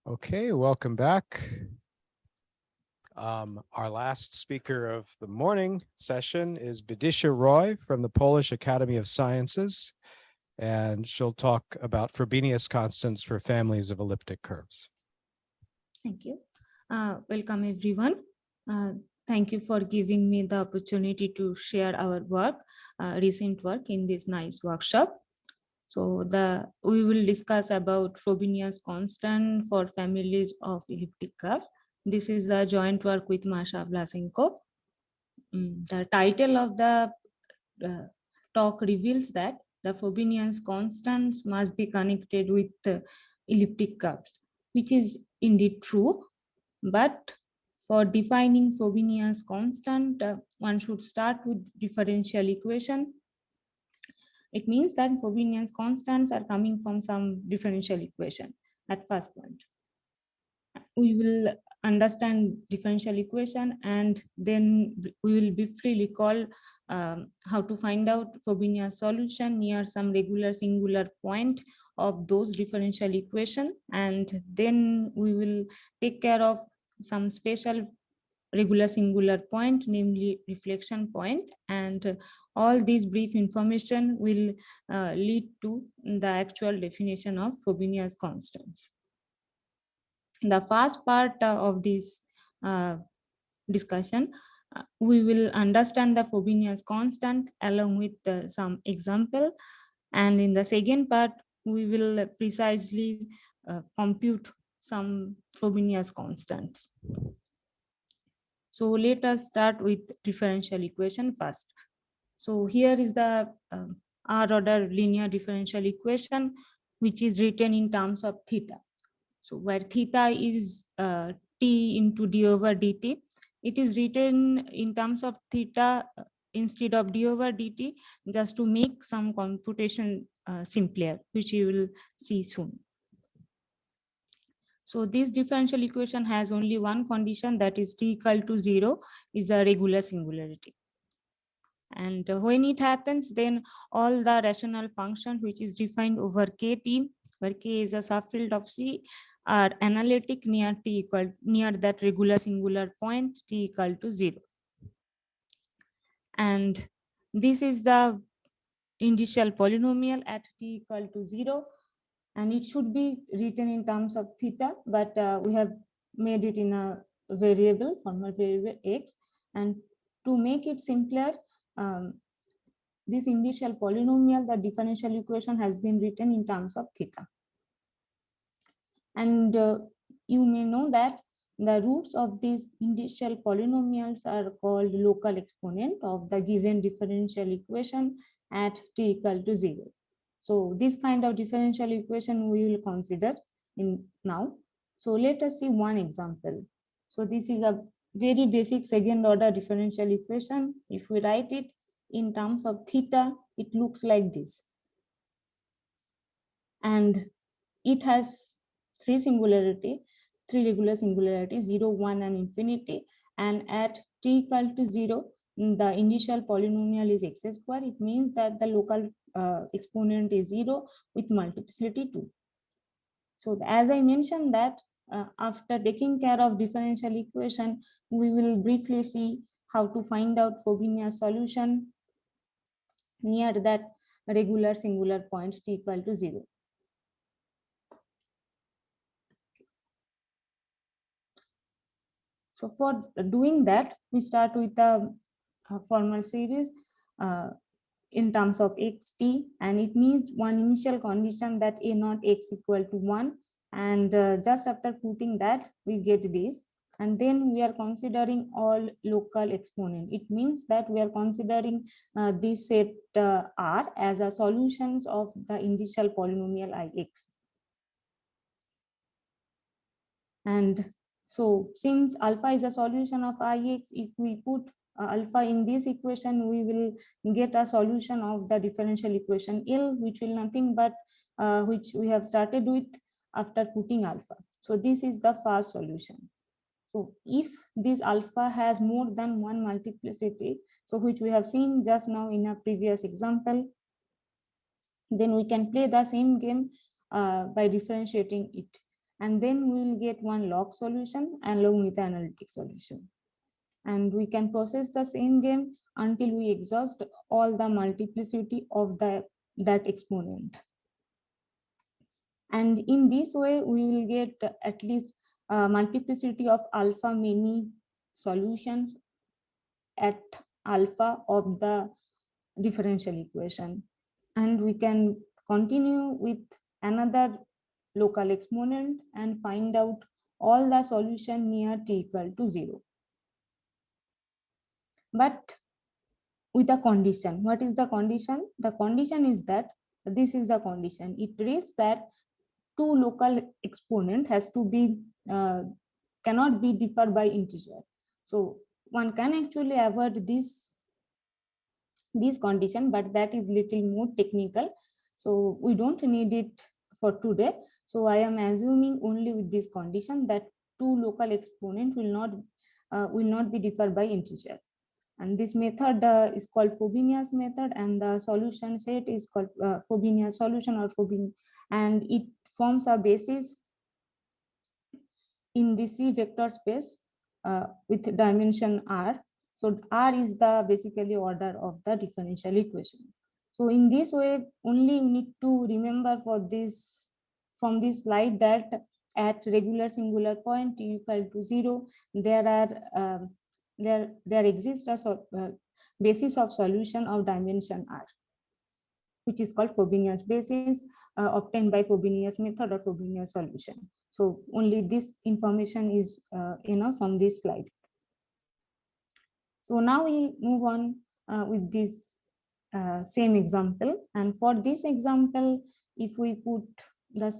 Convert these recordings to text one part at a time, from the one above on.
Okay, welcome back. Our last speaker of the morning session is Bidisha Roy from the Polish Academy of Sciences, and she'll talk about Frobenius constants for families of elliptic curves. Thank you. Welcome, everyone. Thank you for giving me the opportunity to share our work, recent work in this nice workshop. So we will discuss about Frobenius constant for families of elliptic curve. This is a joint work with Masha Vlasenko. The title of the talk reveals that the Frobenius constants must be connected with elliptic curves, which is indeed true. But for defining Frobenius constant, one should start with differential equation. It means that Frobenius constants are coming from some differential equation at first point. We will understand differential equation and then we will briefly recall how to find out Frobenius solution near some regular singular point of those differential equation, and then we will take care of some special regular singular point, namely reflection point, and all these brief information will lead to the actual definition of Frobenius constants. The first part of this discussion, we will understand the Frobenius constant along with some example, and in the second part we will precisely compute some Frobenius constants. So let us start with differential equation first. So here is the R order linear differential equation, which is written in terms of theta. So where theta is t into d over dt, it is written in terms of theta instead of d over dt, just to make some computation simpler, which you will see soon. So this differential equation has only one condition, that is t equal to 0 is a regular singularity. And when it happens, then all the rational functions which is defined over kt, where k is a subfield of C, are analytic near that regular singular point t equal to 0. And this is the initial polynomial at t equal to 0. And it should be written in terms of theta, but we have made it in a variable, formal variable x. And to make it simpler, this initial polynomial, the differential equation, has been written in terms of theta. And you may know that the roots of these initial polynomials are called local exponent of the given differential equation at t equal to 0. So this kind of differential equation we will consider in now. So let us see one example. So this is a very basic second order differential equation. If we write it in terms of theta, it looks like this. And it has three regular singularities, 0, 1, and infinity. And at t equal to 0, the initial polynomial is x square. It means that the local exponent is 0 with multiplicity 2. So as I mentioned that after taking care of differential equation, we will briefly see how to find out Frobenius solution near that regular singular point t equal to 0. So for doing that, we start with a formal series in terms of xt, and it needs one initial condition that a naught x equal to 1, and just after putting that we get this, and then we are considering all local exponent. It means that we are considering this set R as a solutions of the initial polynomial ix. And so since alpha is a solution of ix, if we put alpha in this equation, we will get a solution of the differential equation L, which will nothing but which we have started with after putting alpha. So this is the first solution. So if this alpha has more than one multiplicity, so which we have seen just now in a previous example, then we can play the same game by differentiating it. And then we will get one log solution along with the analytic solution. And we can process the same game until we exhaust all the multiplicity of that exponent. And in this way, we will get at least a multiplicity of alpha many solutions at alpha of the differential equation. And we can continue with another local exponent and find out all the solution near t equal to 0. But with a condition. What is the condition? The condition is that this is the condition. It reads that two local exponent has to be cannot be differ by integer. So one can actually avoid this condition, but that is little more technical. So we don't need it for today. So I am assuming only with this condition that two local exponents will not be differ by integer. And this method is called Frobenius method, and the solution set is called Frobenius solution or Frobenius, and it forms a basis in the C vector space with dimension R. So R is the basically order of the differential equation. So in this way, only you need to remember for this from this slide that at regular singular point t equal to 0, there exists a basis of solution of dimension R, which is called Frobenius basis, obtained by Frobenius method or Frobenius solution. So only this information is enough from this slide. So now we move on with this same example. And for this example, if we put the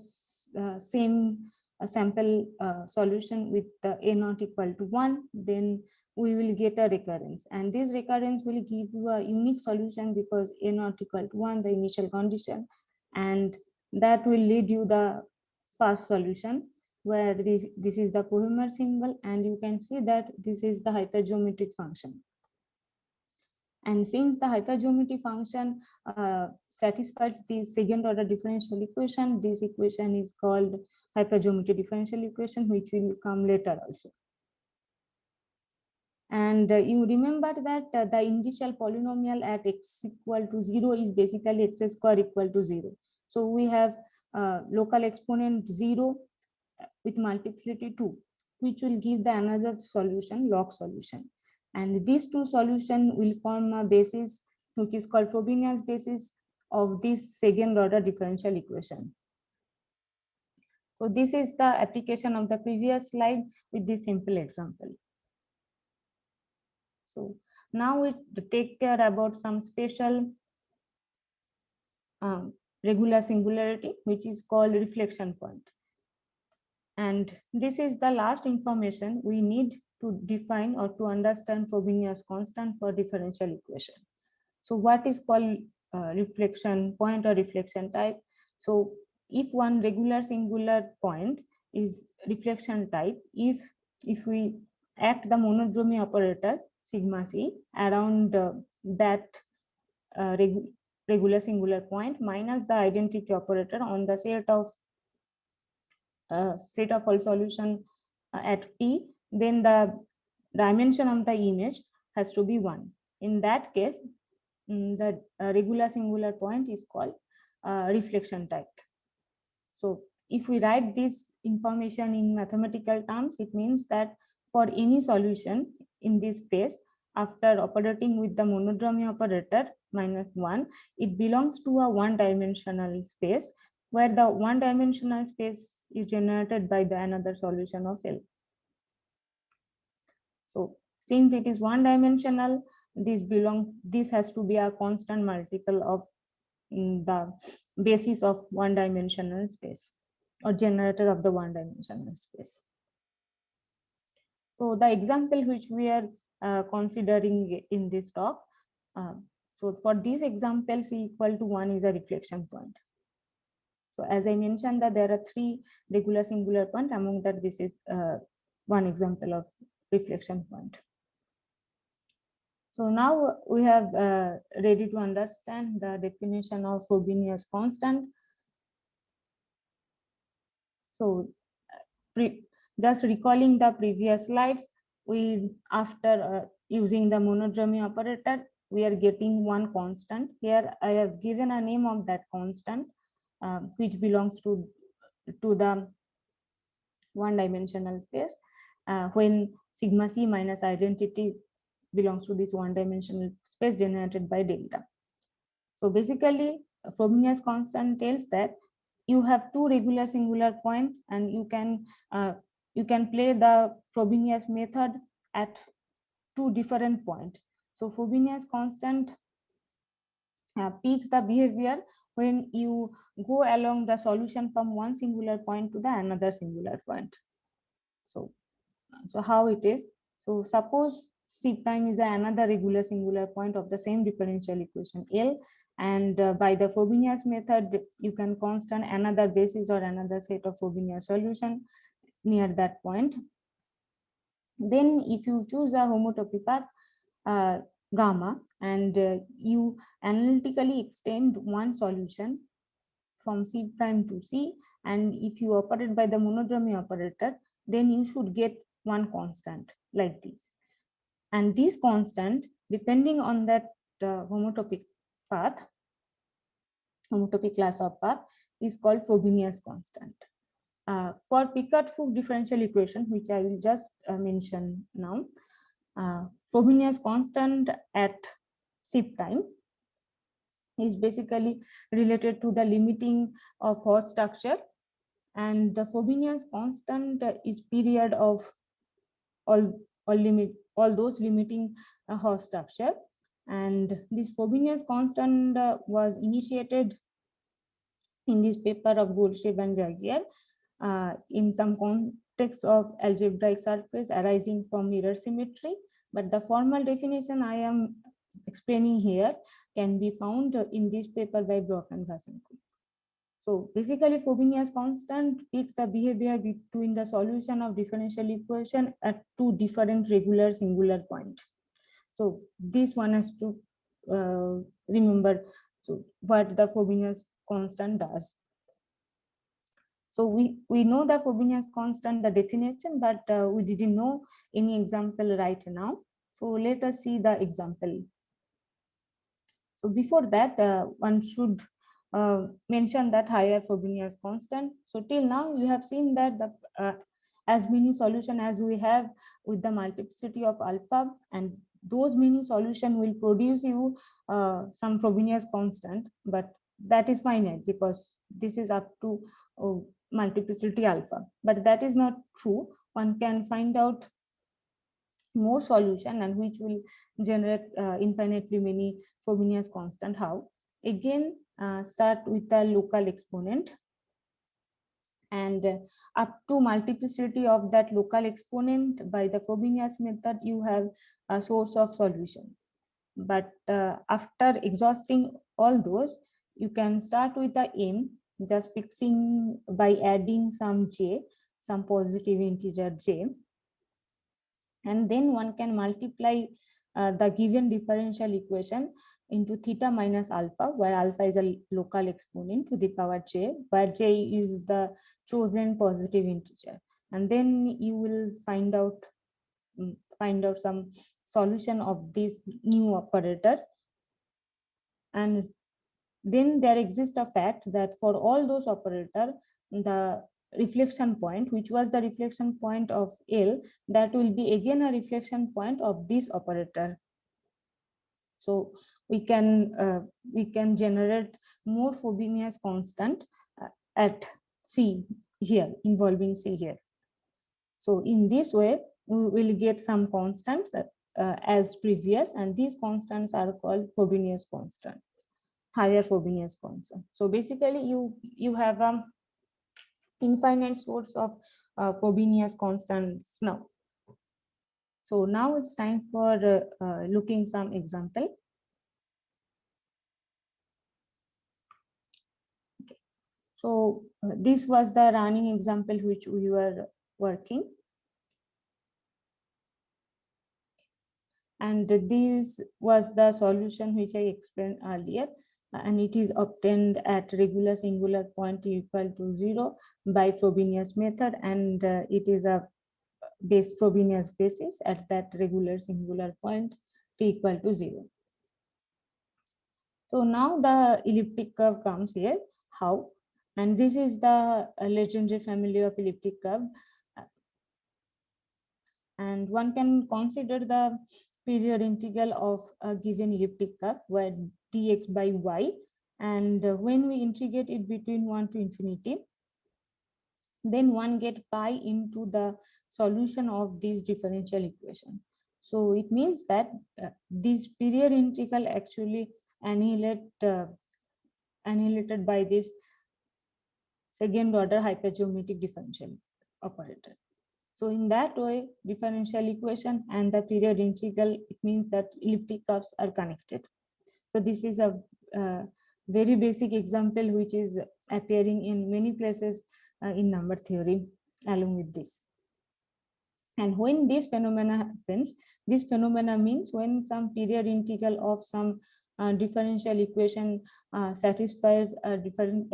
same sample solution with the a not equal to 1, then we will get a recurrence. And this recurrence will give you a unique solution because a not equal to 1, the initial condition, and that will lead you the first solution where this is the Kohler symbol, and you can see that this is the hypergeometric function. And since the hypergeometry function satisfies the second order differential equation, this equation is called hypergeometry differential equation, which will come later also. And you remember that the initial polynomial at x equal to 0 is basically x square equal to 0. So we have local exponent 0 with multiplicity 2, which will give the another solution, log solution. And these two solutions will form a basis, which is called Frobenius basis of this second order differential equation. So this is the application of the previous slide with this simple example. So now we take care about some special regular singularity, which is called reflection point. And this is the last information we need to define or to understand Frobenius constant for differential equation. So what is called reflection point or reflection type? So if one regular singular point is reflection type, if we act the monodromy operator sigma c around that regular singular point minus the identity operator on the set of all solution at P, then the dimension of the image has to be 1. In that case, the regular singular point is called reflection type. So if we write this information in mathematical terms, it means that for any solution in this space, after operating with the monodromy operator minus 1, it belongs to a one-dimensional space where the one-dimensional space is generated by the another solution of L. So since it is one-dimensional, this has to be a constant multiple of the basis of one-dimensional space or generator of the one-dimensional space. So the example which we are considering in this talk, so for this example, C equal to 1 is a reflection point. So as I mentioned that there are 3 regular singular points, among that this is one example of reflection point. So now we have ready to understand the definition of Frobenius constant. So just recalling the previous slides, we after using the monodromy operator, we are getting one constant. Here I have given a name of that constant, which belongs to the one-dimensional space, when sigma c minus identity belongs to this one-dimensional space generated by delta. So basically, Frobenius constant tells that you have two regular singular points, and you can play the Frobenius method at two different points. So Frobenius constant peaks the behavior when you go along the solution from one singular point to the another singular point. So how it is? So suppose C prime is another regular singular point of the same differential equation L, and by the Frobenius method, you can constant another basis or another set of Frobenius solution near that point. Then if you choose a homotopy path gamma, and you analytically extend one solution from C prime to C, and if you operate by the monodromy operator, then you should get one constant like this. And this constant, depending on that homotopy path, homotopy class of path, is called Frobenius constant. For Picard-Fook differential equation, which I will just mention now, Frobenius constant at C prime is basically related to the limiting of Haus structure, and the Frobenius constant is period of all those limiting Haus structure. And this Frobenius constant was initiated in this paper of Golshev and Jagier in some context of algebraic surface arising from mirror symmetry, but the formal definition I am explaining here can be found in this paper by Brock and Vasenko. So basically, Frobenius constant picks the behavior between the solution of differential equation at two different regular singular points. So this one has to remember what the Frobenius constant does. So we know the Frobenius constant, the definition, but we didn't know any example right now. So let us see the example. So before that, one should mention that higher Frobenius constant. So till now, you have seen that the as many solution as we have with the multiplicity of alpha, and those many solution will produce you some Frobenius constant, but that is finite because this is up to multiplicity alpha. But that is not true. One can find out more solution and which will generate infinitely many Frobenius constant. How? Again, start with the local exponent, and up to multiplicity of that local exponent by the Frobenius method, you have a source of solution. But after exhausting all those, you can start with the m, just fixing by adding some j, some positive integer j, and then one can multiply the given differential equation into theta minus alpha, where alpha is a local exponent to the power j, where j is the chosen positive integer, and then you will find out some solution of this new operator. And then there exists a fact that for all those operators, the reflection point, which was the reflection point of L, that will be again a reflection point of this operator. So we can generate more Frobenius constant at C here, involving C here. So in this way, we will get some constants as previous, and these constants are called Frobenius constants, higher Frobenius constant. So basically, you have infinite source of Frobenius constants now. So now it's time for looking some example. Okay. So this was the running example which we were working. And this was the solution which I explained earlier. and it is obtained at regular singular point equal to 0 by Frobenius method, and it is a Frobenius basis at that regular singular point t equal to 0. So now the elliptic curve comes here. How? And this is the legendary family of elliptic curve. And one can consider the period integral of a given elliptic curve where dx by y. And when we integrate it between 1 to infinity, then one get pi into the solution of this differential equation. So it means that this period integral actually annihilated by this second order hypergeometric differential operator. So in that way, differential equation and the period integral, it means that elliptic curves are connected. So this is a very basic example which is appearing in many places in number theory along with this. And when this phenomena happens, this phenomena means when some period integral of some differential equation satisfies a different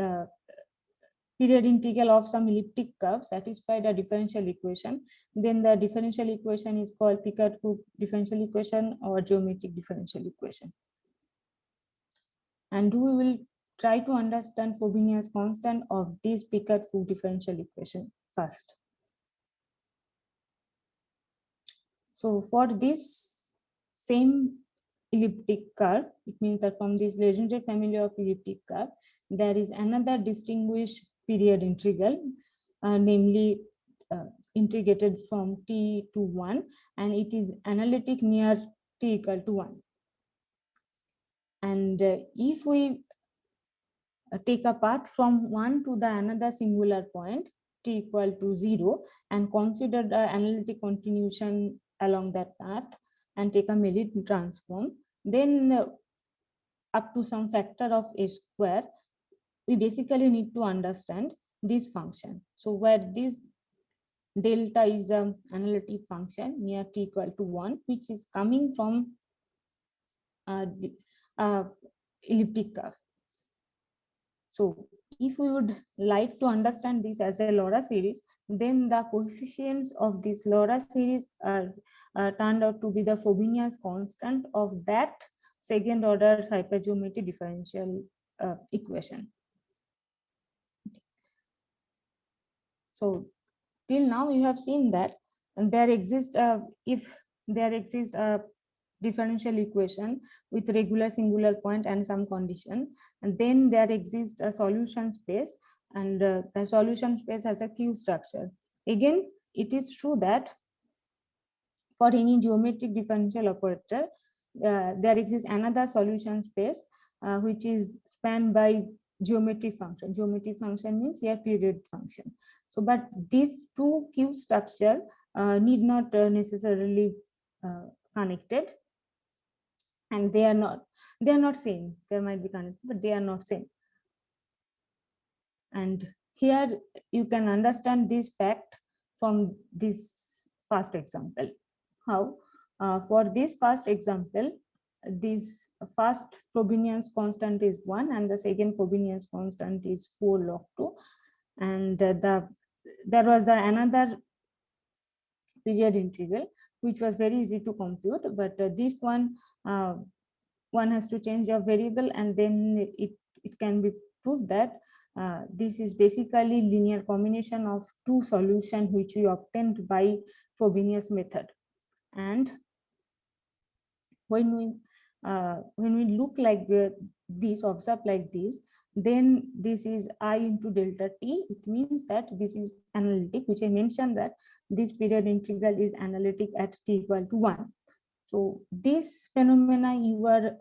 period integral of some elliptic curve satisfied a differential equation, then the differential equation is called Picard-Fook differential equation or geometric differential equation. And we will try to understand Frobenius constant of this Picard-Fook differential equation first. So for this same elliptic curve, it means that from this legendary family of elliptic curve, there is another distinguished period integral, namely integrated from t to 1, and it is analytic near t equal to 1. And if we take a path from 1 to the another singular point t equal to 0 and consider the analytic continuation along that path and take a Meillet transform, then up to some factor of a square, we basically need to understand this function. So where this delta is an analytic function near t equal to 1, which is coming from elliptic curve. So if we would like to understand this as a Laura series, then the coefficients of this Laura series are turned out to be the Frobenius constant of that second order hypergeometry differential equation. So till now you have seen that there exists if there exists a differential equation with regular singular point and some condition, and then there exists a solution space, and the solution space has a Q structure. Again, it is true that for any geometric differential operator, there exists another solution space which is spanned by geometric function. Geometric function means here period function. So, but these two Q structure need not necessarily connected, and they are not same. They might be connected, but they are not same. And here you can understand this fact from this first example. How? For this first example, this first Frobenius constant is 1 and the second Frobenius constant is 4 log 2, and there was another period integral which was very easy to compute, but this one has to change your variable, and then it can be proved that this is basically linear combination of two solutions which we obtained by Frobenius method. And when we look like this, observe like this, then this is I into delta t. It means that this is analytic, which I mentioned that this period integral is analytic at t equal to 1. So this phenomena you were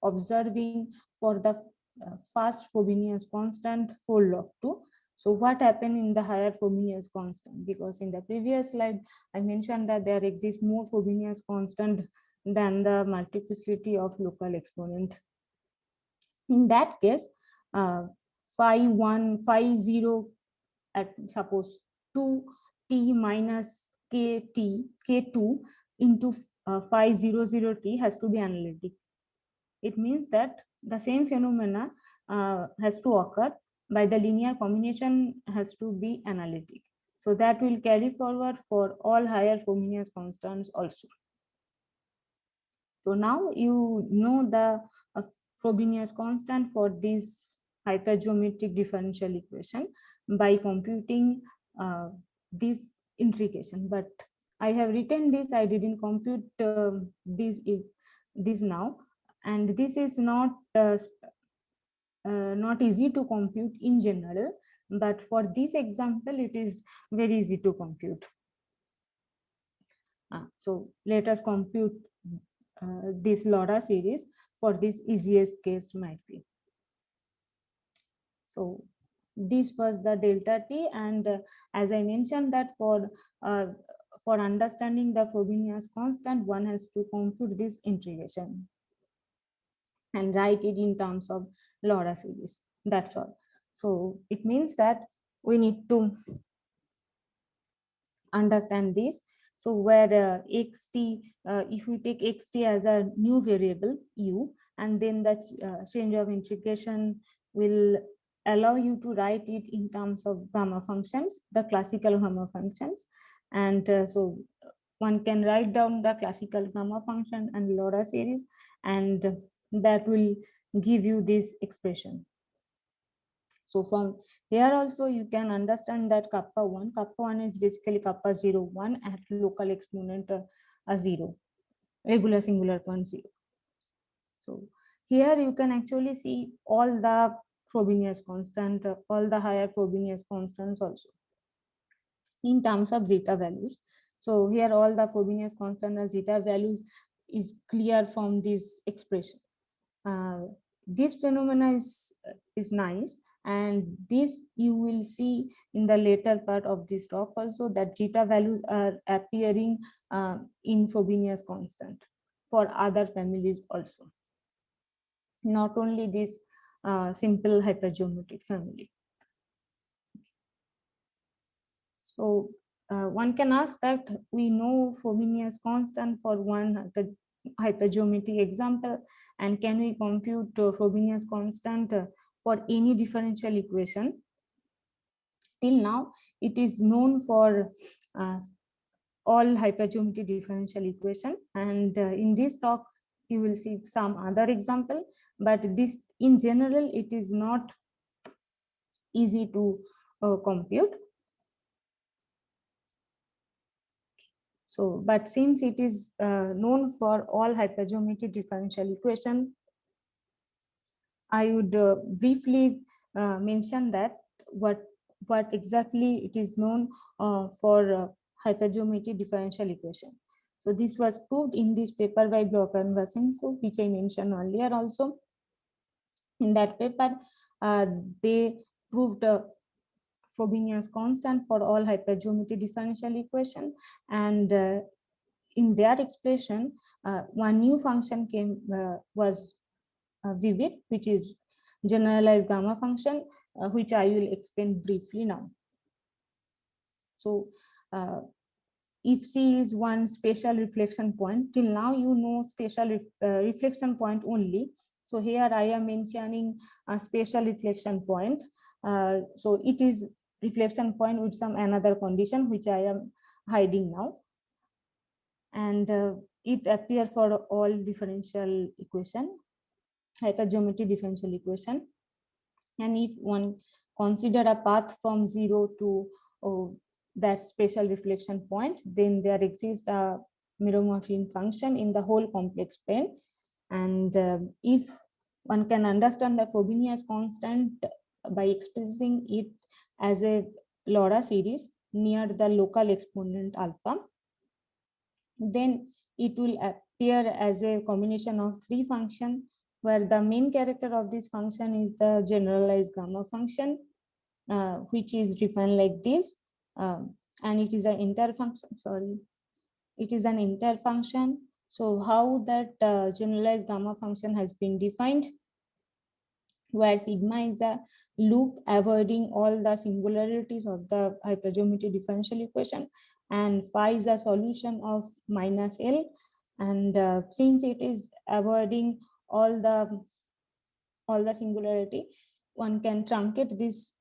observing for the first Frobenius constant 4 log 2. So what happened in the higher Frobenius constant? Because in the previous slide, I mentioned that there exists more Frobenius constant than the multiplicity of local exponent. In that case, phi 1, phi 0 at suppose 2t minus k2 into phi 0, 0t has to be analytic. It means that the same phenomena has to occur, by the linear combination has to be analytic. So that will carry forward for all higher Frobenius constants also. So now you know the Frobenius constant for this hypergeometric differential equation by computing this integration. But I have written this, I didn't compute this now, and this is not easy to compute in general, but for this example it is very easy to compute. So let us compute this LoRa series for this easiest case might be. So this was the delta t, and as I mentioned that for understanding the Frobenius constant, one has to compute this integration and write it in terms of LoRa series. That's all. So it means that we need to understand this. So where xt, if we take xt as a new variable u, and then the change of integration will allow you to write it in terms of gamma functions, the classical gamma functions. And so one can write down the classical gamma function and LoRa series, and that will give you this expression. So from here also you can understand that kappa 1 is basically kappa 0, 1 at local exponent 0, regular singular point 0. So here you can actually see all the Frobenius constant, all the higher Frobenius constants also in terms of zeta values. So here all the Frobenius constant and zeta values is clear from this expression. This phenomena is nice, and this you will see in the later part of this talk also, that zeta values are appearing in Frobenius constant for other families also, not only this simple hypergeometric family. So one can ask that we know Frobenius constant for one hypergeometric example, and can we compute Frobenius constant for any differential equation? Till now, it is known for all hypergeometry differential equation, and in this talk you will see some other example, but this in general it is not easy to compute. So, but since it is known for all hypergeometry differential equation, I would briefly mention that what exactly it is known for hypergeometry differential equation. So this was proved in this paper by Bloch and Vasenko, which I mentioned earlier also. In that paper, they proved Frobenius constant for all hypergeometry differential equation, and in their expression, one new function was vivid, which is generalized gamma function, which I will explain briefly now. So if C is one spatial reflection point, till now you know spatial reflection point only. So here I am mentioning a spatial reflection point. So it is reflection point with some another condition, which I am hiding now. And it appears for all differential equation, hypergeometry differential equation. And if one consider a path from 0 to that spatial reflection point, then there exists a meromorphism function in the whole complex plane. And if one can understand the Frobenius constant by expressing it as a LoRa series near the local exponent alpha, then it will appear as a combination of three functions, where the main character of this function is the generalized gamma function, which is defined like this, and it is an interfunction. Sorry, it is an interfunction. So how that generalized gamma function has been defined, where sigma is a loop avoiding all the singularities of the hypergeometry differential equation, and phi is a solution of minus L. And since it is avoiding all the all the singularity, one can truncate this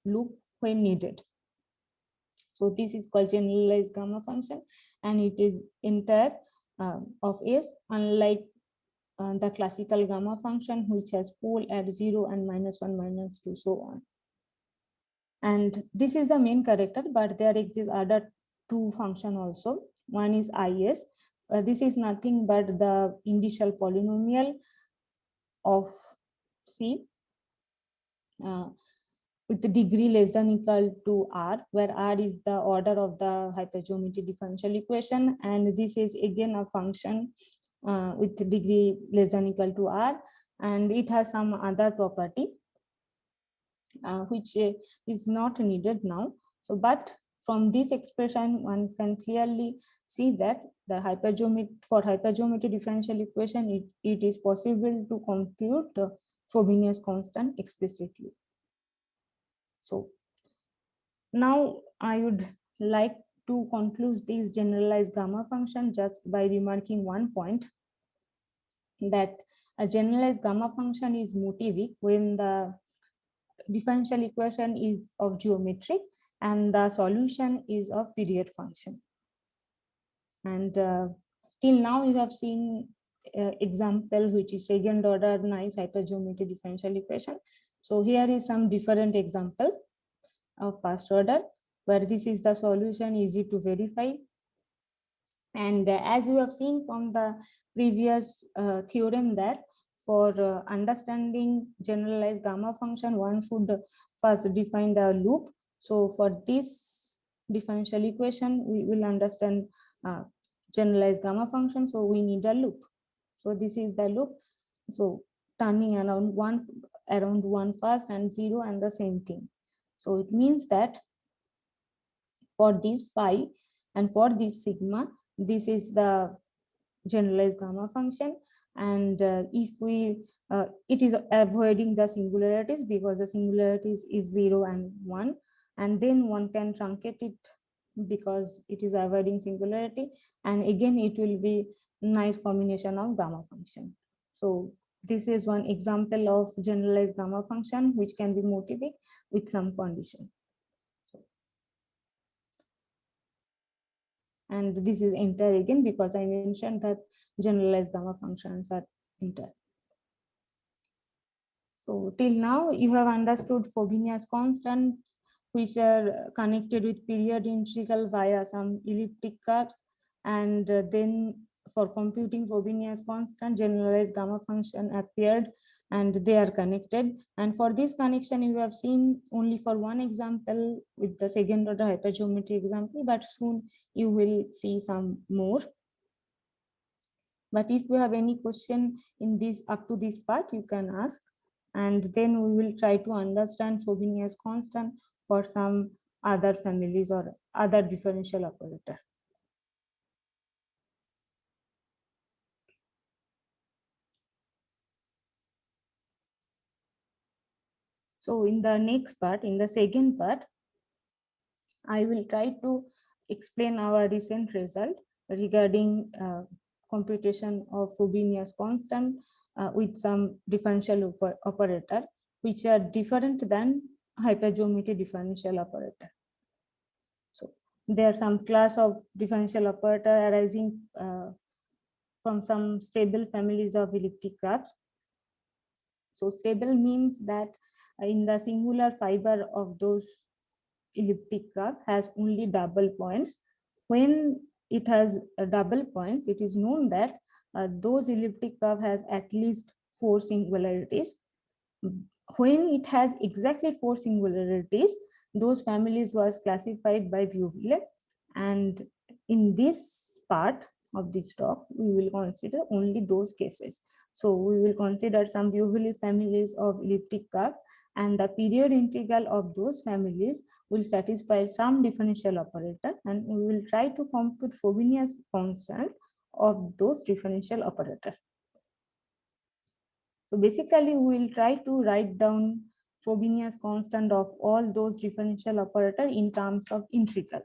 loop when needed. So this is called generalized gamma function, and it is entire of S, unlike the classical gamma function, which has pole at 0 and -1, -2, so on. And this is the main character, but there exists other two function also. One is IS. This is nothing but the initial polynomial of C with the degree less than equal to R, where R is the order of the hypergeometry differential equation. And this is again a function with the degree less than equal to R, and it has some other property which is not needed now. So, but from this expression, one can clearly see that the hypergeometry differential equation, it is possible to compute the Frobenius constant explicitly. So now I would like to conclude this generalized gamma function just by remarking one point, that a generalized gamma function is motivic when the differential equation is of geometric and the solution is of period function. And till now you have seen example which is second order nice hypergeometry differential equation. So here is some different example of first order where this is the solution, easy to verify. And as you have seen from the previous theorem, that for understanding generalized gamma function, one should first define the loop. So for this differential equation, we will understand generalized gamma function. So we need a loop. So this is the loop. So turning around one first and 0 and the same thing. So it means that for this phi and for this sigma, this is the generalized gamma function. And if we it is avoiding the singularities because the singularities is 0 and 1, and then one can truncate it because it is avoiding singularity, and again it will be nice combination of gamma function. So this is one example of generalized gamma function which can be motivic with some condition. And this is entire again because I mentioned that generalized gamma functions are entire. So till now you have understood Frobenius constants which are connected with period integral via some elliptic curves, and then for computing Frobenius constant, generalized gamma function appeared and they are connected. And for this connection you have seen only for one example with the second order hypergeometry example, but soon you will see some more. But if you have any question in this up to this part, you can ask, and then we will try to understand Frobenius constant for some other families or other differential operator. So in the next part, in the second part, I will try to explain our recent result regarding computation of Frobenius constant with some differential operator, which are different than hypergeometry differential operator. So there are some class of differential operator arising from some stable families of elliptic graphs. So stable means that in the singular fiber of those elliptic graph has only double points. When it has a double points, it is known that those elliptic graph has at least 4 singularities. When it has exactly 4 singularities, those families was classified by Viewville. And in this part of this talk, we will consider only those cases. So we will consider some Viewville families of elliptic graph, and the period integral of those families will satisfy some differential operator, and we will try to compute Frobenius constant of those differential operator. So basically we will try to write down Frobenius constant of all those differential operator in terms of integral.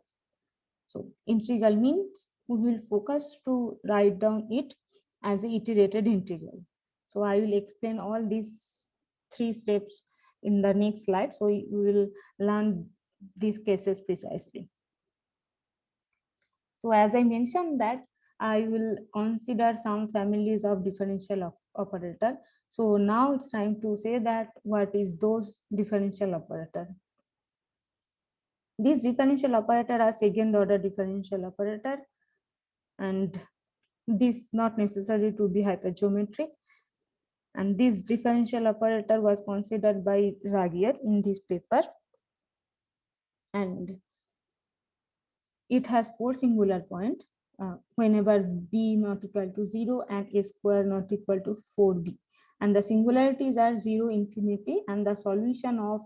So integral means we will focus to write down it as an iterated integral. So I will explain all these 3 steps in the next slide. So you will learn these cases precisely. So as I mentioned that I will consider some families of differential operator. So now it's time to say that what is those differential operator. These differential operator are second order differential operator, and this not necessary to be hypergeometric. And this differential operator was considered by Zagier in this paper. And it has 4 singular points whenever b not equal to 0 and a square not equal to 4b. And the singularities are 0, infinity, and the solution of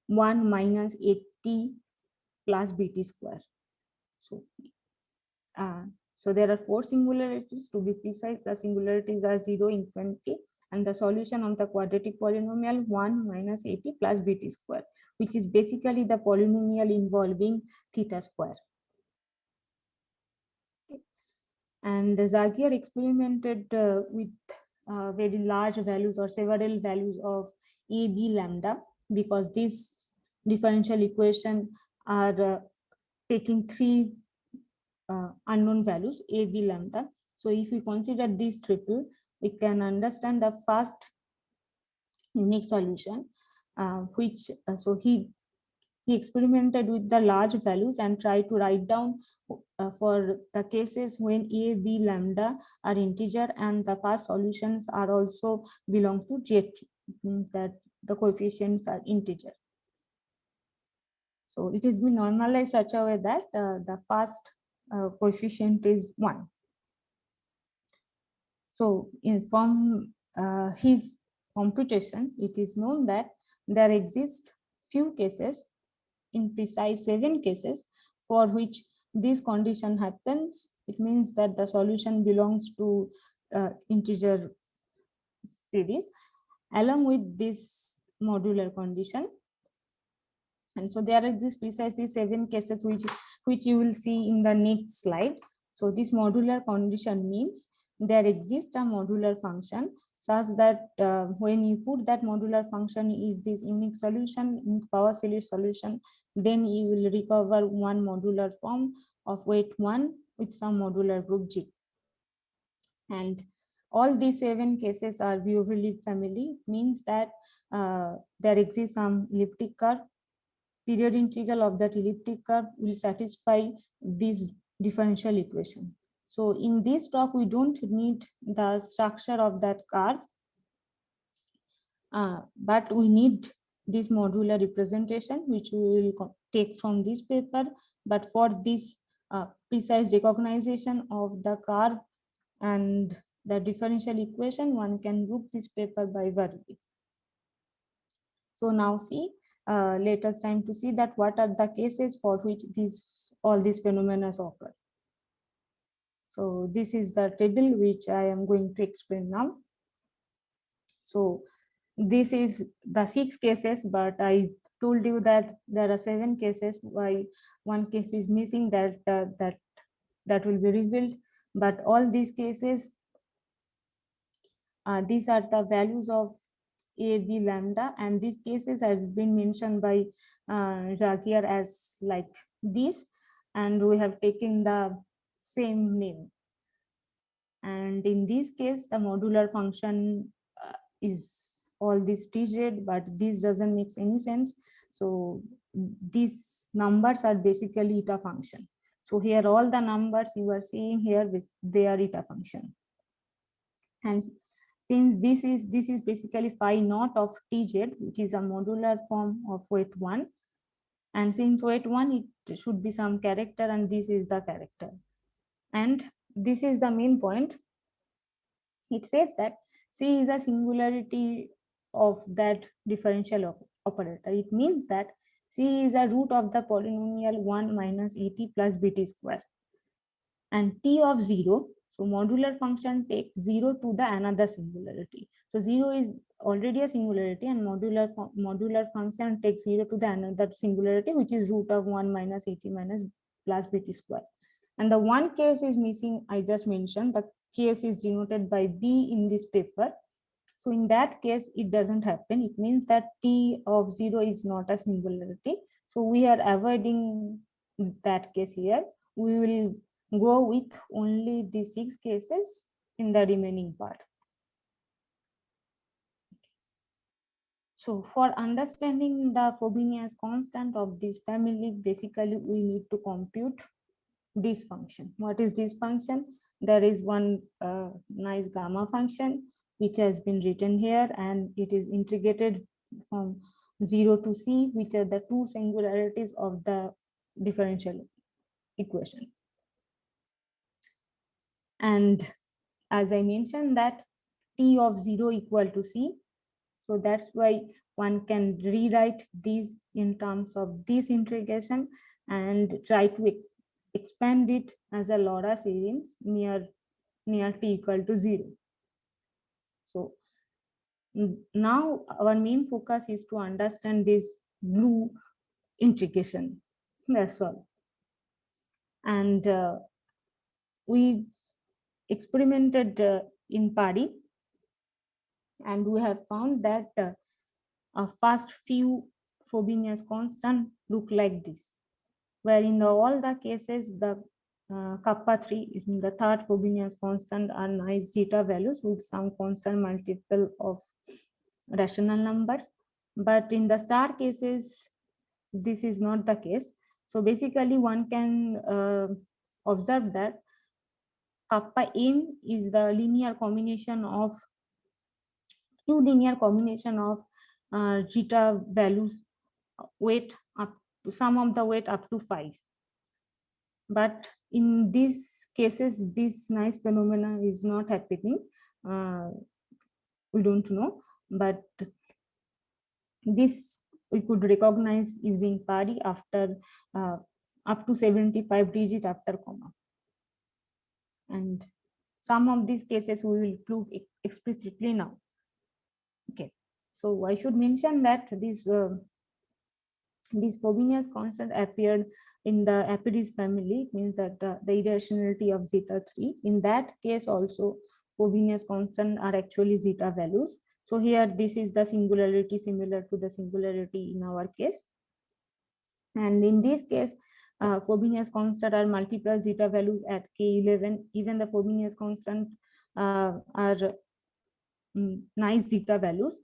1 minus 80 plus bt square. So there are 4 singularities. To be precise, the singularities are 0, infinity, and the solution of the quadratic polynomial 1 minus 80 plus bt square, which is basically the polynomial involving theta square. And Zagier experimented with very large values or several values of a, b, lambda, because these differential equation are taking 3 unknown values a, b, lambda. So if we consider this triple, we can understand the first unique solution, which so he experimented with the large values and tried to write down for the cases when a, b, lambda are integer and the first solutions are also belong to Z. It means that the coefficients are integer. So it has been normalized such a way that the first coefficient is 1. So from his computation, it is known that there exist few cases, in precise 7 cases, for which this condition happens. It means that the solution belongs to integer series along with this modular condition. And so there exist precisely 7 cases which you will see in the next slide. So this modular condition means there exists a modular function such that when you put that modular function is this unique solution in power series solution, then you will recover one modular form of weight 1 with some modular group G. And all these 7 cases are Liouville family. It means that there exists some elliptic curve. Period integral of that elliptic curve will satisfy this differential equation. So in this talk, we don't need the structure of that curve, but we need this modular representation, which we will take from this paper. But for this precise recognition of the curve and the differential equation, one can group this paper by variety. So now see, let us time to see that what are the cases for which all these phenomena occur. So this is the table which I am going to explain now. So this is the 6 cases, but I told you that there are 7 cases. Why one case is missing, that will be revealed. But all these cases, these are the values of a, b, lambda, and these cases has been mentioned by Zagier as like this, and we have taken the same name. And in this case, the modular function is all this TZ, but this doesn't make any sense. So these numbers are basically eta function. So here all the numbers you are seeing here, they are eta function. And since this is basically phi naught of TZ, which is a modular form of weight 1, and since weight 1, it should be some character, and this is the character. And this is the main point. It says that C is a singularity of that differential operator. It means that C is a root of the polynomial 1 minus et plus bt square. And T of 0, so modular function takes 0 to the another singularity. So 0 is already a singularity, and modular function takes 0 to the another singularity, which is root of 1 minus et minus plus bt square. And the one case is missing, I just mentioned. The case is denoted by B in this paper. So in that case, it doesn't happen. It means that T of 0 is not a singularity. So we are avoiding that case here. We will go with only the 6 cases in the remaining part. So for understanding the Frobenius constant of this family, basically we need to compute this function. What is this function? There is one nice gamma function which has been written here, and it is integrated from 0 to c, which are the two singularities of the differential equation. And as I mentioned that t of 0 equal to c, so that's why one can rewrite these in terms of this integration and try to expand it as a Laura series near t equal to 0. So now our main focus is to understand this blue integration. That's all. And we experimented in PADI, and we have found that first few Frobenius constant look like this, where in all the cases the kappa 3 is in the third Frobenius constant are nice zeta values with some constant multiple of rational numbers. But in the star cases, this is not the case. So basically one can observe that kappa m is the linear combination of two linear combination of zeta values weight up to sum of the weight up to 5. But in these cases, this nice phenomena is not happening. We don't know, but this we could recognize using PADI after up to 75 digit after comma. And some of these cases we will prove explicitly now. Okay, so I should mention that this Frobenius constant appeared in the Apodis family. It means that the irrationality of zeta 3. In that case also, Frobenius constant are actually zeta values. So here this is the singularity similar to the singularity in our case. And in this case, Frobenius constant are multiple zeta values at K11. Even the Frobenius constant are nice zeta values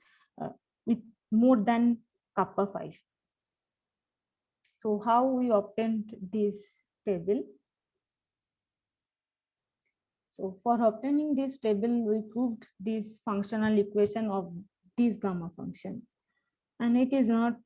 with more than kappa 5. So how we obtained this table? So for obtaining this table, we proved this functional equation of this gamma function. And it is not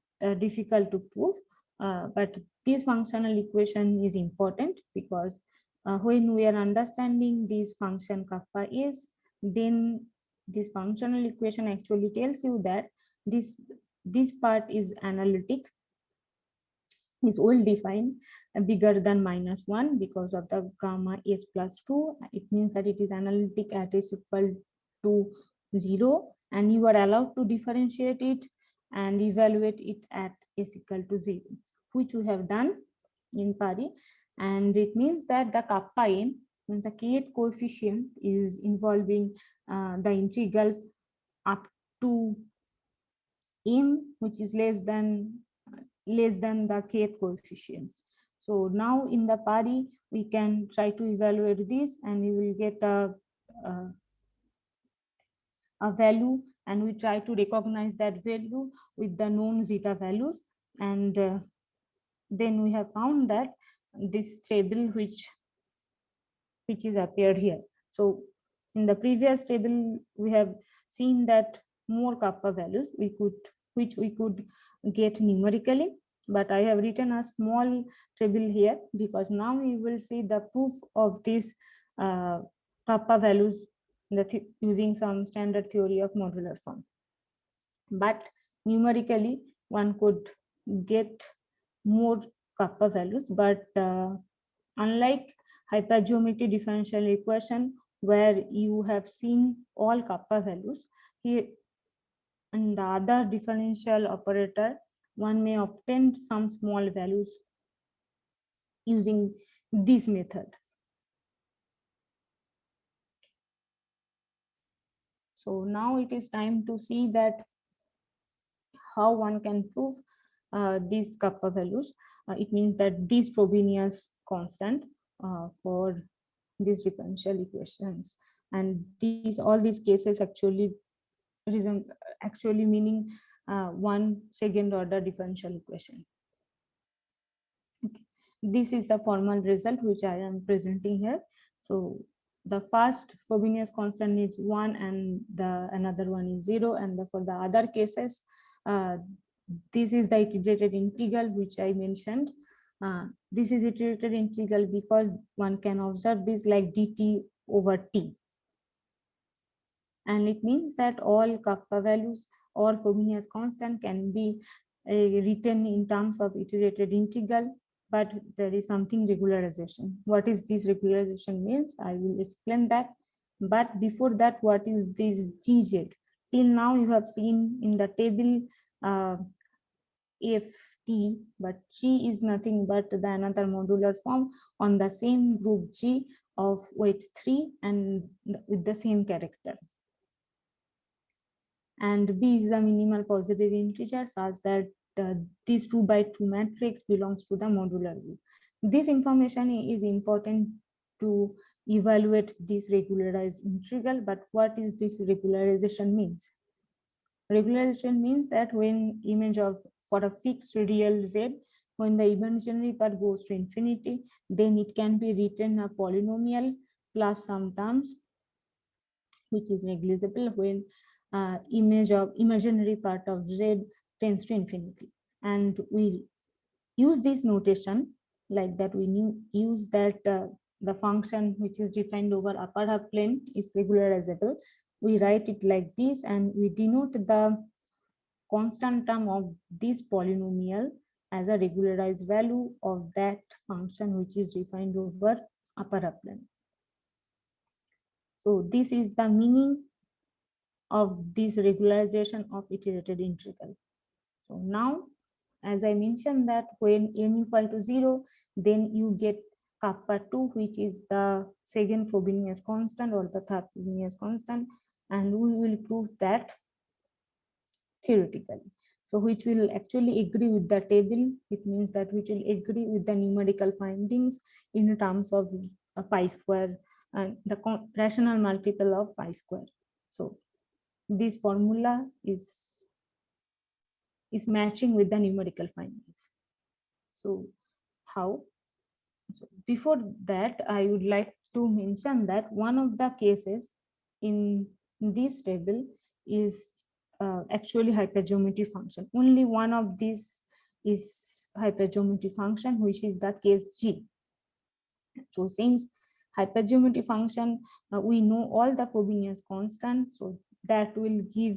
difficult to prove, but this functional equation is important because when we are understanding this function kappa is, then this functional equation actually tells you that this part is analytic, is well defined, bigger than -1 because of the gamma s plus 2. It means that it is analytic at s equal to 0, and you are allowed to differentiate it and evaluate it at s equal to 0, which we have done in PADI. And it means that the kappa m, when the kth coefficient is involving the integrals up to m, which is less than the kth coefficients. So now in the PADI, we can try to evaluate this, and we will get a value, and we try to recognize that value with the known zeta values. And then we have found that this table which is appeared here. So in the previous table, we have seen that more kappa values which we could get numerically, but I have written a small table here because now we will see the proof of this kappa values using some standard theory of modular form. But numerically, one could get more kappa values, but unlike hypergeometry differential equation where you have seen all kappa values, here in the other differential operator, one may obtain some small values using this method. So now it is time to see that how one can prove these kappa values. It means that these Frobenius constant for these differential equations, and these all these cases actually meaning one second order differential equation. Okay. This is the formal result which I am presenting here. So the first Frobenius constant is 1 and the another one is 0, and for the other cases uh, this is the iterated integral which I mentioned. This is iterated integral because one can observe this like dt over t, and it means that all kappa values or Frobenius constant can be written in terms of iterated integral, but there is something regularization. What is this regularization means? I will explain that. But before that, what is this GZ? Till now, you have seen in the table ft, but G is nothing but the another modular form on the same group G of weight 3 and with the same character. And B is the minimal positive integer such that this 2 by 2 matrix belongs to the modular group. This information is important to evaluate this regularized integral, but what is this regularization means? Regularization means that when image of for a fixed real z, when the imaginary part goes to infinity, then it can be written a polynomial plus some terms, which is negligible when image of imaginary part of z tends to infinity. And we use this notation like that. We use that the function which is defined over upper half plane is regularizable. We write it like this, and we denote the constant term of this polynomial as a regularized value of that function which is defined over upper half plane. So this is the meaning of this regularization of iterated integral. So now, as I mentioned that when m equal to 0, then you get kappa 2, which is the second Frobenius constant or the third Frobenius constant, and we will prove that theoretically. So which will actually agree with the table. It means that which will agree with the numerical findings in terms of pi square and the rational multiple of pi square. So this formula is matching with the numerical findings. So how? So before that, I would like to mention that one of the cases in this table is actually hypergeometry function. Only one of these is hypergeometry function, which is the case G. So since hypergeometry function, we know all the Frobenius constant, so that will give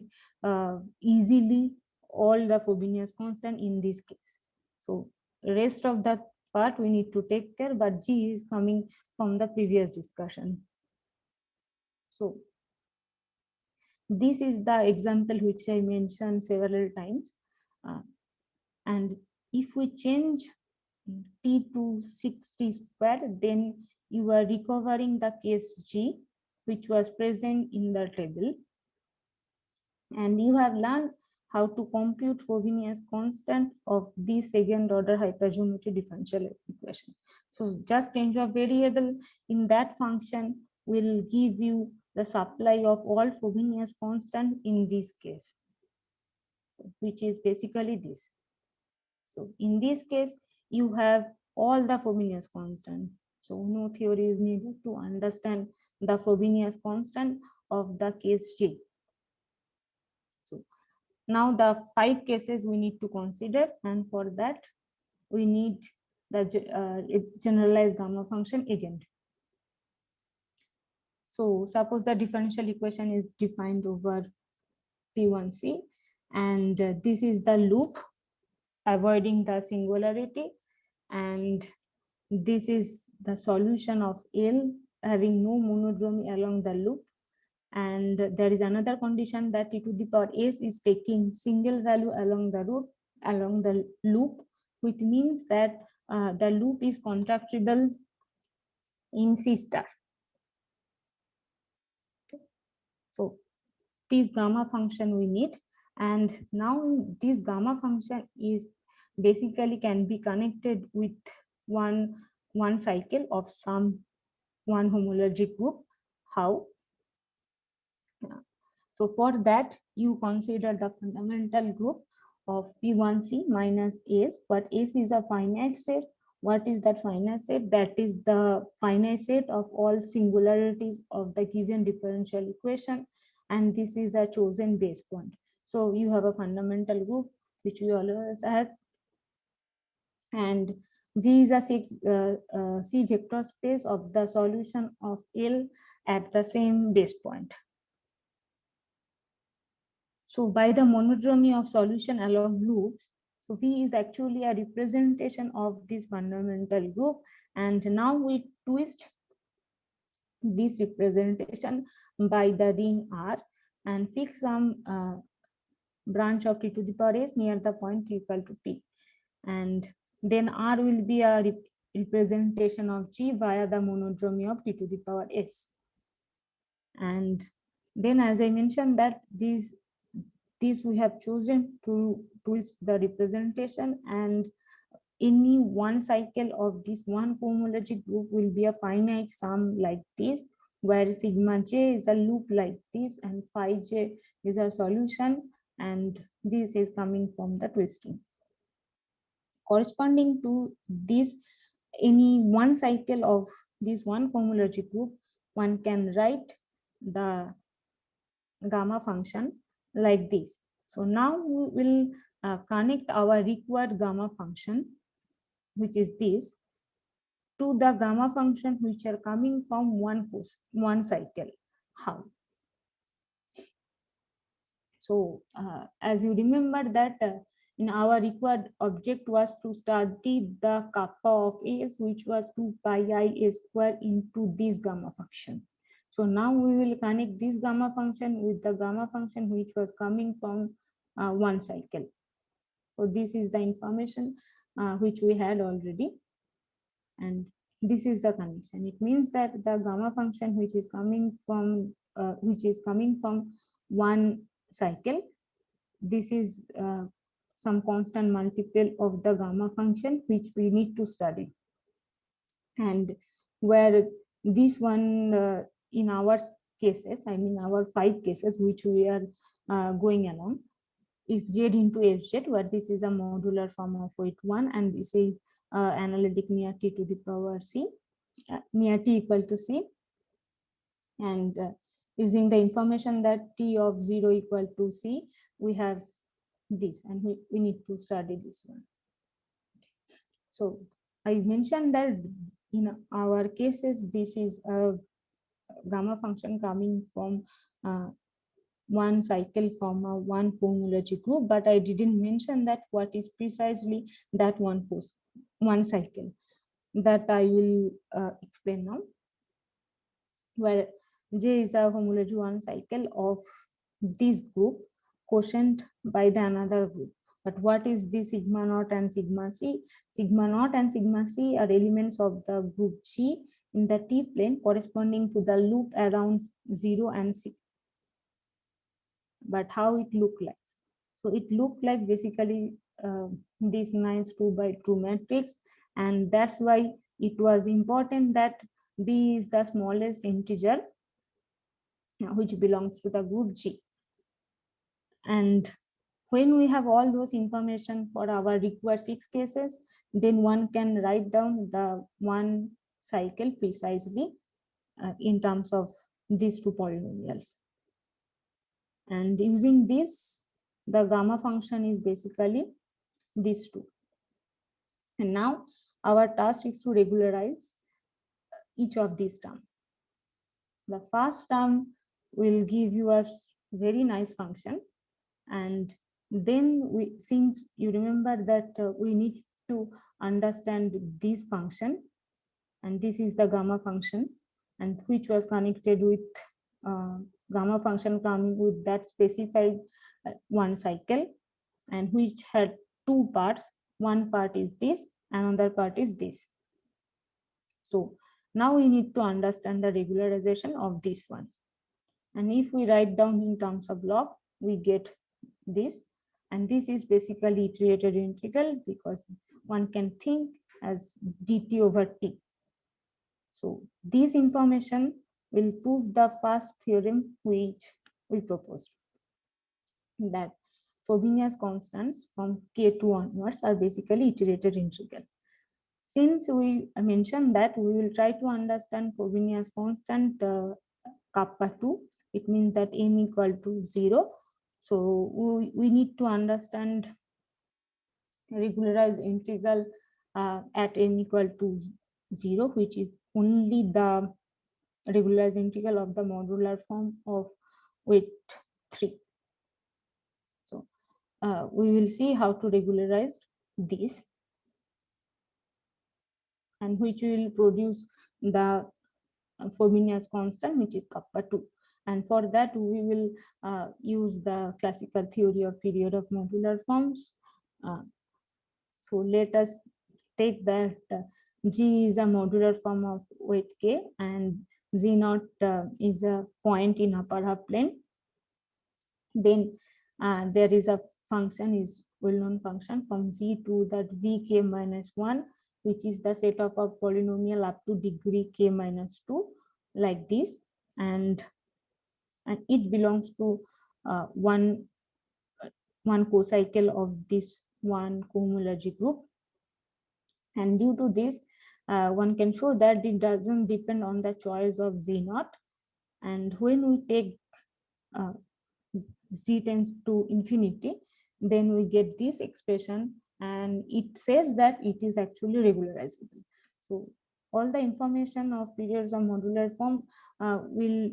easily all the Frobenius constant in this case. So rest of that part we need to take care, but G is coming from the previous discussion. So this is the example which I mentioned several times. And if we change t to 6t square, then you are recovering the case G, which was present in the table. And you have learned how to compute Frobenius constant of the second order hypergeometry differential equation. So just change of variable in that function will give you the supply of all Frobenius constant in this case, so, which is basically this. So in this case, you have all the Frobenius constant. So no theory is needed to understand the Frobenius constant of the case G. So now the 5 cases we need to consider, and for that we need the generalized gamma function again. So suppose the differential equation is defined over P1C, and this is the loop avoiding the singularity, and this is the solution of L having no monodromy along the loop. And there is another condition that e to the power s is taking single value along the loop, which means that the loop is contractible in C star. Okay. So this gamma function we need. And now this gamma function is basically can be connected with one cycle of some one homologic group. How? So for that, you consider the fundamental group of P1C minus S, but S is a finite set. What is that finite set? That is the finite set of all singularities of the given differential equation, and this is a chosen base point. So you have a fundamental group, which we always had, and V is a C vector space of the solution of L at the same base point. So by the monodromy of solution along loops, so V is actually a representation of this fundamental group. And now we twist this representation by the ring R and fix some branch of T to the power S near the point equal to T. And then R will be a representation of G via the monodromy of T to the power S. And then, as I mentioned, that this we have chosen to twist the representation, and any one cycle of this one homologic group will be a finite sum like this, where sigma j is a loop like this and phi j is a solution, and this is coming from the twisting. Corresponding to this, any one cycle of this one homologic group, one can write the gamma function like this. So now we will connect our required gamma function, which is this, to the gamma function which are coming from one cycle. How? So as you remember that in our required object was to study the kappa of S, which was 2 pi I A square into this gamma function. So now we will connect this gamma function with the gamma function which was coming from one cycle. So this is the information which we had already, and this is the connection. It means that the gamma function which is coming from one cycle, this is some constant multiple of the gamma function which we need to study, and where this one in our cases, I mean our 5 cases which we are going along, is read into FZ, where this is a modular form of weight 1, and this is analytic near T to the power C, near T equal to C, and using the information that T of 0 equal to C, we have this, and we need to study this one. So I mentioned that in our cases, this is a gamma function coming from one cycle from one homologic group, but I didn't mention that what is precisely that one cycle. That I will explain now. Where J is a homology one cycle of this group quotient by the another group. But what is the sigma naught and sigma c? Sigma naught and sigma c are elements of the group G in the T plane corresponding to the loop around 0 and C. But how it look like? So it looked like basically this nice 2 by 2 matrix, and that's why it was important that B is the smallest integer which belongs to the group G. And when we have all those information for our required 6 cases, then one can write down the one cycle precisely in terms of these 2 polynomials. And using this, the gamma function is basically these 2. And now our task is to regularize each of these terms. The first term will give you a very nice function, and then since you remember that we need to understand this function, and this is the gamma function, and which was connected with gamma function coming with that specified one cycle, and which had 2 parts. One part is this, another part is this. So now we need to understand the regularization of this one. And if we write down in terms of log, we get this. And this is basically iterated integral because one can think as dt over t. So this information will prove the first theorem which we proposed, that Frobenius constants from K2 onwards are basically iterated integral. Since we mentioned that we will try to understand Frobenius constant kappa 2, it means that m equal to 0. So we need to understand regularized integral at m equal to 0, which is only the regularized integral of the modular form of weight 3. So we will see how to regularize this, and which will produce the Frobenius constant, which is kappa 2. And for that, we will use the classical theory of period of modular forms. So let us take that G is a modular form of weight K, and Z0 is a point in upper half plane. Then there is a function, is well-known function from Z to that Vk minus 1, which is the set of a polynomial up to degree k minus 2, like this, and it belongs to one co-cycle of this one cohomology group. And due to this, one can show that it doesn't depend on the choice of Z0. And when we take Z tends to infinity, then we get this expression, and it says that it is actually regularizable. So all the information of periods of modular form will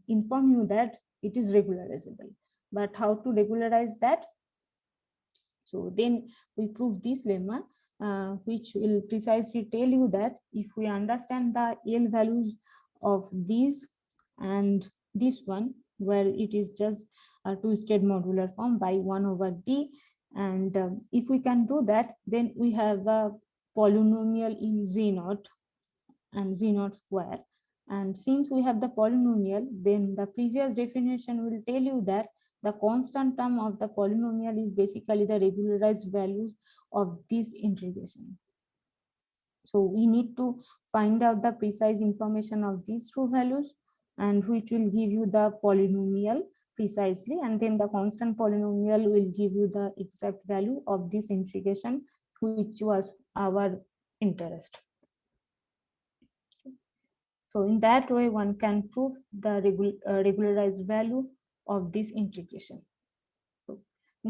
inform you that it is regularizable. But how to regularize that? So then we prove this lemma, which will precisely tell you that if we understand the L values of these and this one, where it is just a two-state modular form by 1 over d, and if we can do that, then we have a polynomial in Z0 and Z0 square. And since we have the polynomial, then the previous definition will tell you that the constant term of the polynomial is basically the regularized values of this integration. So we need to find out the precise information of these two values, and which will give you the polynomial precisely, and then the constant polynomial will give you the exact value of this integration, which was our interest. So in that way, one can prove the regularized value of this integration. So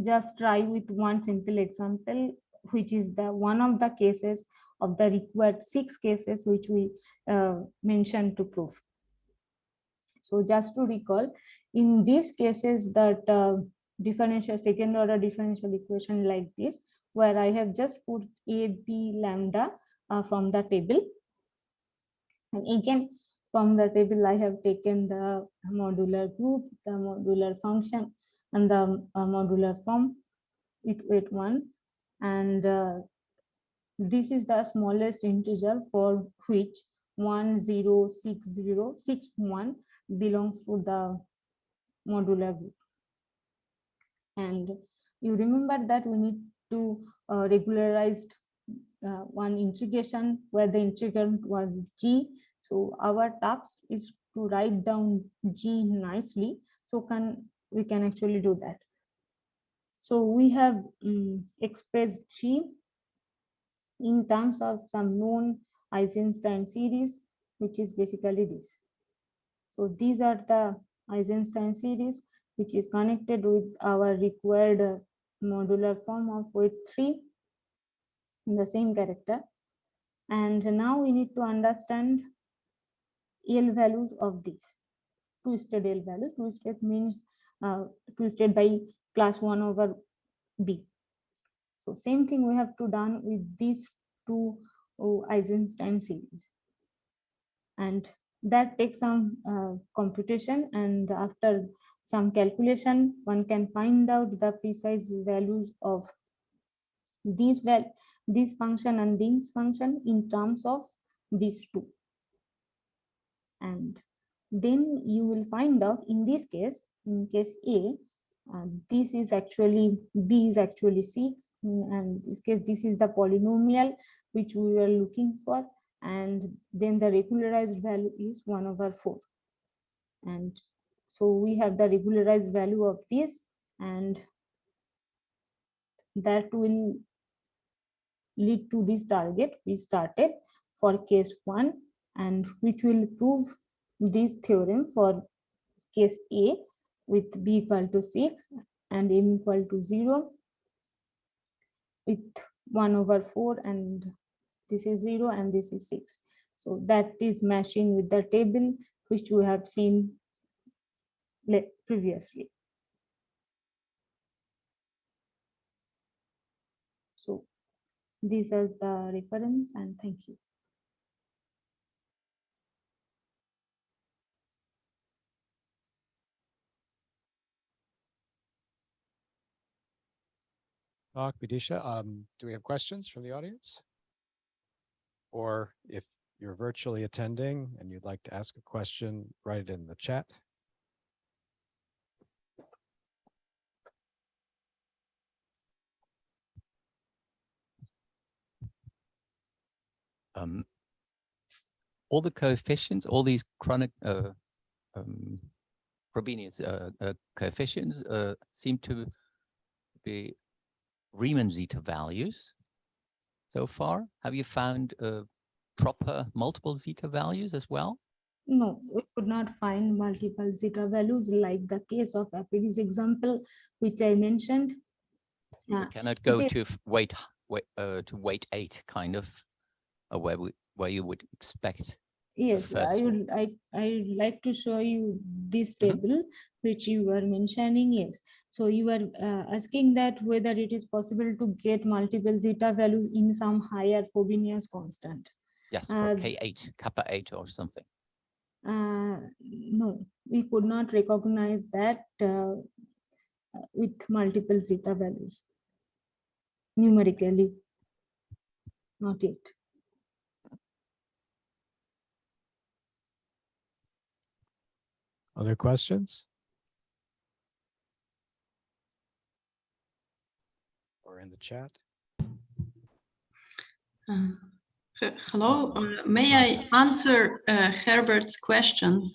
just try with one simple example, which is the one of the cases of the required 6 cases which we mentioned to prove. So just to recall, in these cases that differential second order differential equation like this, where I have just put a b lambda from the table. And again, from the table, I have taken the modular group, the modular function, and the modular form with weight 1. And this is the smallest integer for which 106061 belongs to the modular group. And you remember that we need to regularize one integration where the integrand was g. So our task is to write down g nicely, so we can actually do that. So we have expressed g in terms of some known Eisenstein series, which is basically this. So these are the Eisenstein series, which is connected with our required modular form of weight 3 in the same character. And now we need to understand L values of these two-state L values. Two-state means two-state by class 1 over B. So same thing we have to done with these two Eisenstein series, and that takes some computation, and after some calculation one can find out the precise values of this function and this function in terms of these two. And then you will find out in this case, in case A, this is actually, B is actually 6, and in this case, this is the polynomial which we were looking for, and then the regularized value is 1/4. And so we have the regularized value of this, and that will lead to this target we started for case 1, and which will prove this theorem for case A with B equal to 6 and M equal to 0 with 1/4, and this is 0 and this is 6. So that is matching with the table which we have seen previously. So these are the reference, and thank you. Vidisha, do we have questions from the audience? Or if you're virtually attending and you'd like to ask a question, write it in the chat. All the coefficients, all these chronic Frobenius coefficients seem to be Riemann zeta values so far. Have you found proper multiple zeta values as well? No, we could not find multiple zeta values like the case of Appidy's example, which I mentioned. You cannot go to weight 8, kind of, where you would expect. Yes, I would like to show you this table which you were mentioning. Yes, so you were asking that whether it is possible to get multiple zeta values in some higher Frobenius constant. Yes, for K8, kappa 8 or something. No, we could not recognize that with multiple zeta values numerically, not yet. Other questions? Or in the chat? Hello, may I answer Herbert's question?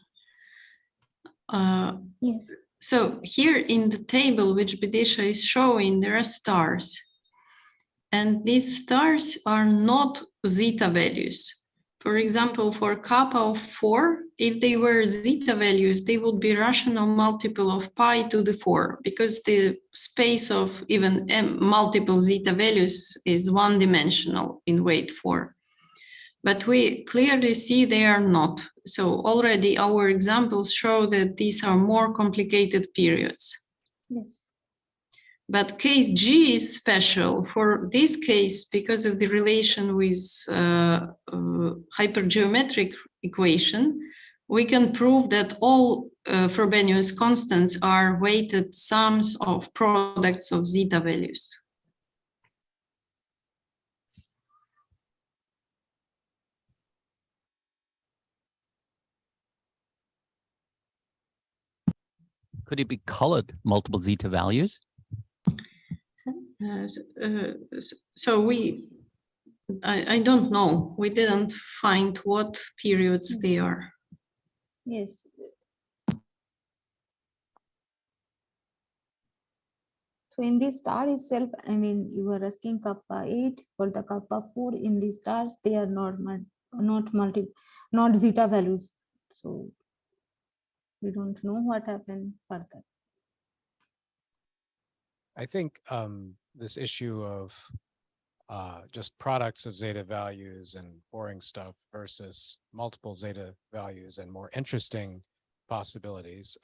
Yes. So here in the table which Vidisha is showing, there are stars. And these stars are not zeta values. For example, for kappa of 4, if they were zeta values, they would be rational multiple of pi to the 4, because the space of even multiple zeta values is one-dimensional in weight 4. But we clearly see they are not. So already our examples show that these are more complicated periods. Yes. But case G is special. For this case, because of the relation with hypergeometric equation, we can prove that all Frobenius constants are weighted sums of products of zeta values. Could it be colored multiple zeta values? So I don't know. We didn't find what periods they are. Yes. So in the star itself, I mean, you were asking kappa 8 for the kappa 4 in the stars, they are not zeta values. So we don't know what happened further. I think this issue of just products of zeta values and boring stuff versus multiple zeta values and more interesting possibilities,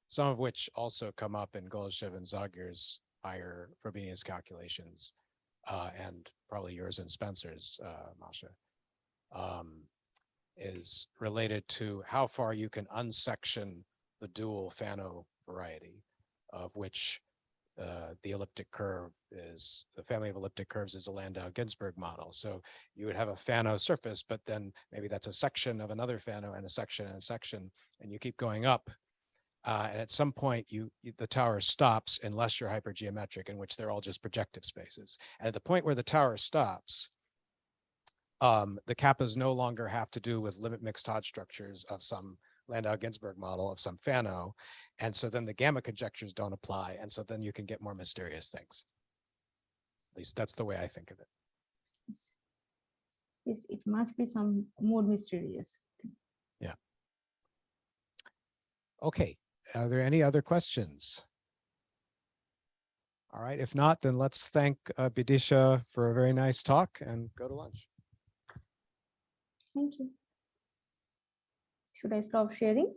some of which also come up in Golyshev and Zagir's higher Frobenius calculations, and probably yours and Spencer's, Masha, is related to how far you can unsection the dual Fano variety, of which the elliptic curve is, the family of elliptic curves is a Landau-Ginzburg model. So you would have a Fano surface, but then maybe that's a section of another Fano and a section and a section, and you keep going up. And at some point, the tower stops unless you're hypergeometric, in which they're all just projective spaces. And at the point where the tower stops, the kappas no longer have to do with limit mixed Hodge structures of some Landau-Ginzburg model of some Fano. And so then the gamma conjectures don't apply. And so then you can get more mysterious things. At least that's the way I think of it. Yes, it must be some more mysterious. Yeah. Okay. Are there any other questions? All right. If not, then let's thank Bidisha for a very nice talk and go to lunch. Thank you. Should I stop sharing?